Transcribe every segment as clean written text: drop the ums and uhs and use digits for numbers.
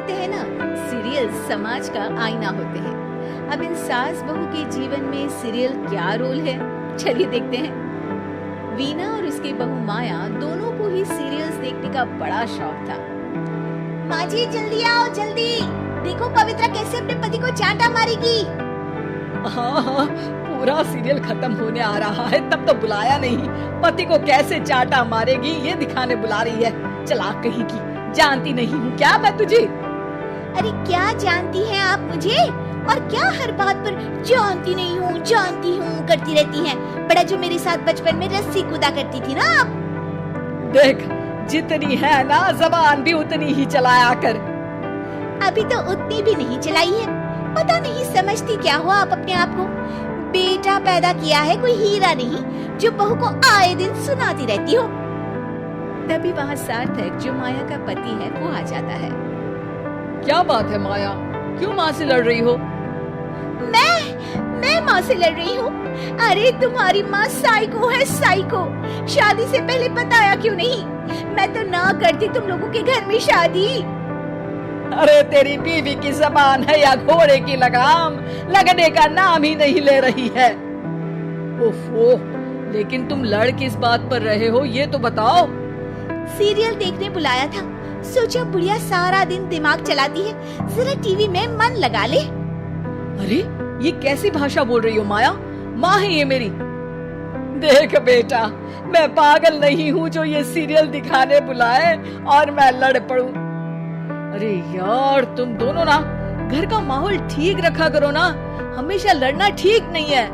कहते हैं ना, सीरियल समाज का आईना होते हैं। अब इन सास बहू के जीवन में सीरियल क्या रोल है, चलिए देखते हैं। वीना और उसकी बहू माया दोनों को ही सीरियल्स देखने का बड़ा शौक था। माँ जी जल्दी आओ जल्दी, देखो पवित्रा कैसे अपने पति को चांटा मारेगी। हाँ, पूरा सीरियल खत्म होने आ रहा है तब तो बुलाया नहीं। पति को कैसे चाटा मारेगी ये दिखाने बुला रही है। चालाक कहीं की, जानती नहीं हूँ क्या मैं तुझे। अरे क्या जानती हैं आप मुझे, और क्या हर बात पर जानती नहीं हूँ करती रहती हैं। बड़ा जो मेरे साथ बचपन में रस्सी कूदा करती थी ना आप। देख, जितनी है ना जबान भी उतनी ही चलाया कर। अभी तो उतनी भी नहीं चलाई है। पता नहीं समझती क्या हुआ आप अपने आप को। बेटा पैदा किया है कोई हीरा नहीं जो बहू को आए दिन सुनाती रहती हो। तभी वहाँ सार्थक जो माया का पति है वो आ जाता है। क्या बात है माया, क्यों माँ से लड़ रही हो? मैं माँ से लड़ रही हूँ? अरे तुम्हारी माँ साइको है, साइको। शादी से पहले बताया क्यों नहीं? मैं तो ना करती तुम लोगों के घर में शादी। अरे तेरी बीवी की जबान है या घोड़े की लगाम, लगने का नाम ही नहीं ले रही है। ओफो, लेकिन तुम लड़ किस बात पर रहे हो ये तो बताओ। सीरियल देखने बुलाया था, सोचा बुढ़िया सारा दिन दिमाग चलाती है, जरा टीवी में मन लगा ले। अरे ये कैसी भाषा बोल रही हो माया, माँ है ये मेरी। देख बेटा, मैं पागल नहीं हूँ जो ये सीरियल दिखाने बुलाए और मैं लड़ पड़ूं। अरे यार तुम दोनों ना घर का माहौल ठीक रखा करो ना, हमेशा लड़ना ठीक नहीं है।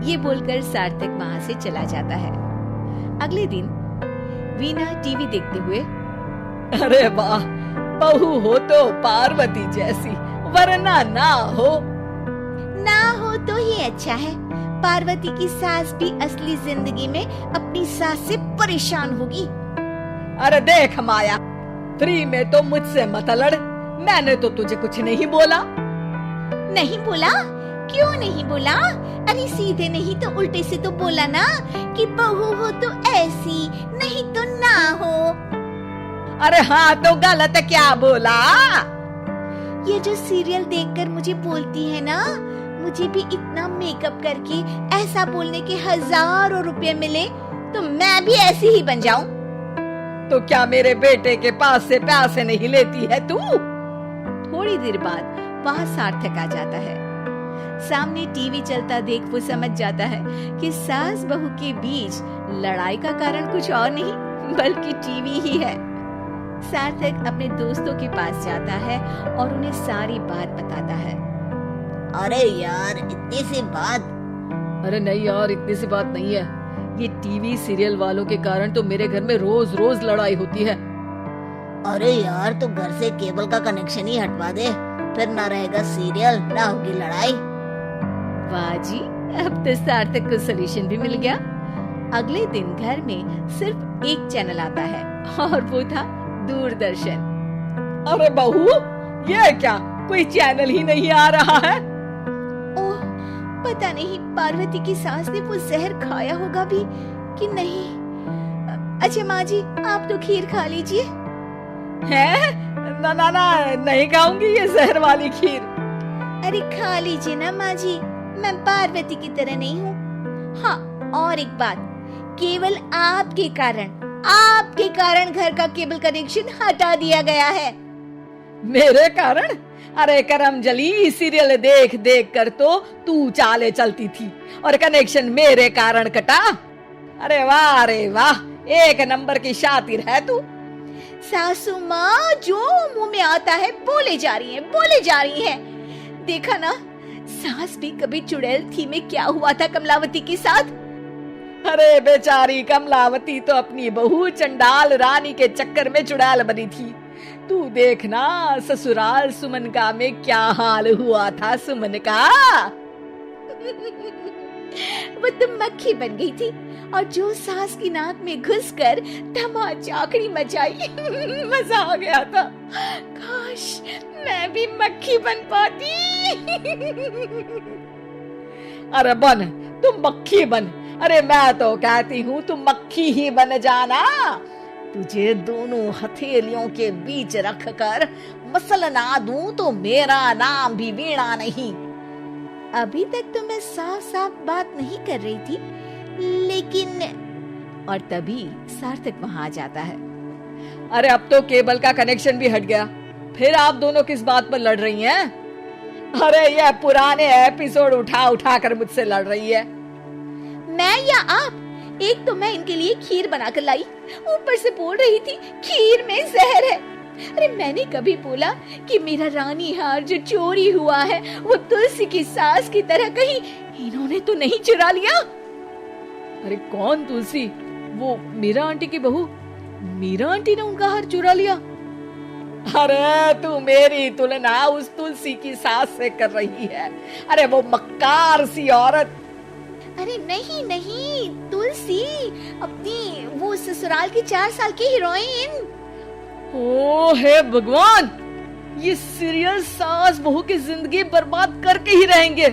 ये बोलकर सार्थक वहाँ से चला जाता है। अगले दिन वीना टीवी देखते हुए, अरे वाह, बहू हो तो पार्वती जैसी, वरना ना हो तो ही अच्छा है। पार्वती की सास भी असली जिंदगी में अपनी सास से परेशान होगी। अरे देख माया, फ्री में तो मुझसे मत लड़, मैंने तो तुझे कुछ नहीं बोला। नहीं बोला? क्यों नहीं बोला? अरे सीधे नहीं तो उल्टे से तो बोला ना कि बहू हो तो ऐसी, नहीं तो ना हो। अरे हाँ तो गलत क्या बोला? ये जो सीरियल देखकर मुझे बोलती है ना, मुझे भी इतना मेकअप करके ऐसा बोलने के हजारों रुपए मिले तो मैं भी ऐसी ही बन जाऊं। तो क्या मेरे बेटे के पास से पैसे नहीं लेती है तू? थोड़ी देर बाद वहाँ सार्थक आ जाता है। सामने टीवी चलता देख वो समझ जाता है कि सास बहू के बीच लड़ाई का कारण कुछ और नहीं बल्कि टीवी ही है। सार्थक अपने दोस्तों के पास जाता है और उन्हें सारी बात बताता है। अरे यार इतनी सी बात? अरे नहीं यार, इतनी सी बात नहीं है। ये टीवी सीरियल वालों के कारण तो मेरे घर में रोज रोज लड़ाई होती है। अरे यार तू घर से केबल का कनेक्शन ही हटवा दे, फिर ना रहेगा सीरियल ना होगी लड़ाई। वाह जी, अब तो सार्थक को सलूशन भी मिल गया। अगले दिन घर में सिर्फ एक चैनल आता है और वो था दूरदर्शन। अरे बहू, ये क्या, कोई चैनल ही नहीं आ रहा है? ओह, पता नहीं पार्वती की सास ने वो जहर खाया होगा भी कि नहीं। अच्छा माँ जी, आप तो खीर खा लीजिए। हैं? ना ना ना, नहीं खाऊंगी ये जहर वाली खीर। अरे खा लीजिए ना माँ जी, मैं पार्वती की तरह नहीं हूँ। हाँ, और एक बात, केवल आपके कारण घर का केबल कनेक्शन हटा दिया गया है। मेरे कारण? अरे करमजली, सीरियल देख देख कर तो तू चाले चलती थी और कनेक्शन मेरे कारण कटा। अरे वाह, एक नंबर की शातिर है तू। सासू माँ जो मुंह में आता है बोले जा रही है। देखा ना, सास भी कभी चुड़ैल थी में क्या हुआ था कमलावती के साथ। अरे बेचारी कमलावती तो अपनी बहू चंडाल रानी के चक्कर में चुड़ैल बनी थी। तू देखना ससुराल सुमन का में क्या हाल हुआ था सुमन का। वो तो मक्खी बन गई थी और जो सास की नाक में घुसकर धमाचाकड़ी मचाई मजा आ गया था। काश मैं भी मक्खी बन पाती। अरे बन, तुम मक्खी बन। अरे मैं तो कहती हूँ तुम मक्खी ही बन जाना। तुझे दोनों हथेलियों के बीच रखकर मसल ना दूं तो मेरा नाम भी वीणा नहीं। अभी तक तो मैं साफ साफ बात नहीं कर रही थी, लेकिन और तभी सार्थक वहां आ जाता है। अरे अब तो केबल का कनेक्शन भी हट गया, फिर आप दोनों किस बात पर लड़ रही हैं? अरे ये पुराने एपिसोड उठा उठा कर मुझसे लड़ रही है। मैं या आप? एक तो मैं इनके लिए खीर बनाकर लाई, ऊपर से बोल रही थी खीर में जहर है। अरे मैंने कभी बोला कि मेरा रानी हार जो चोरी हुआ है वो तुलसी की सास की तरह कहीं इन्होंने तो नहीं चुरा लिया? अरे कौन तुलसी? वो मीरा आंटी की बहू। मीरा आंटी ने उनका हार चुरा लिया? अरे तू मेरी तुलना उस तुलसी की सास से कर रही है। अरे वो मक्कार सी औरत। अरे नहीं नहीं, तुलसी अपनी वो ससुराल की 4 साल की हीरोइन। ओ हे भगवान, ये सीरियल सास बहू की जिंदगी बर्बाद करके ही रहेंगे।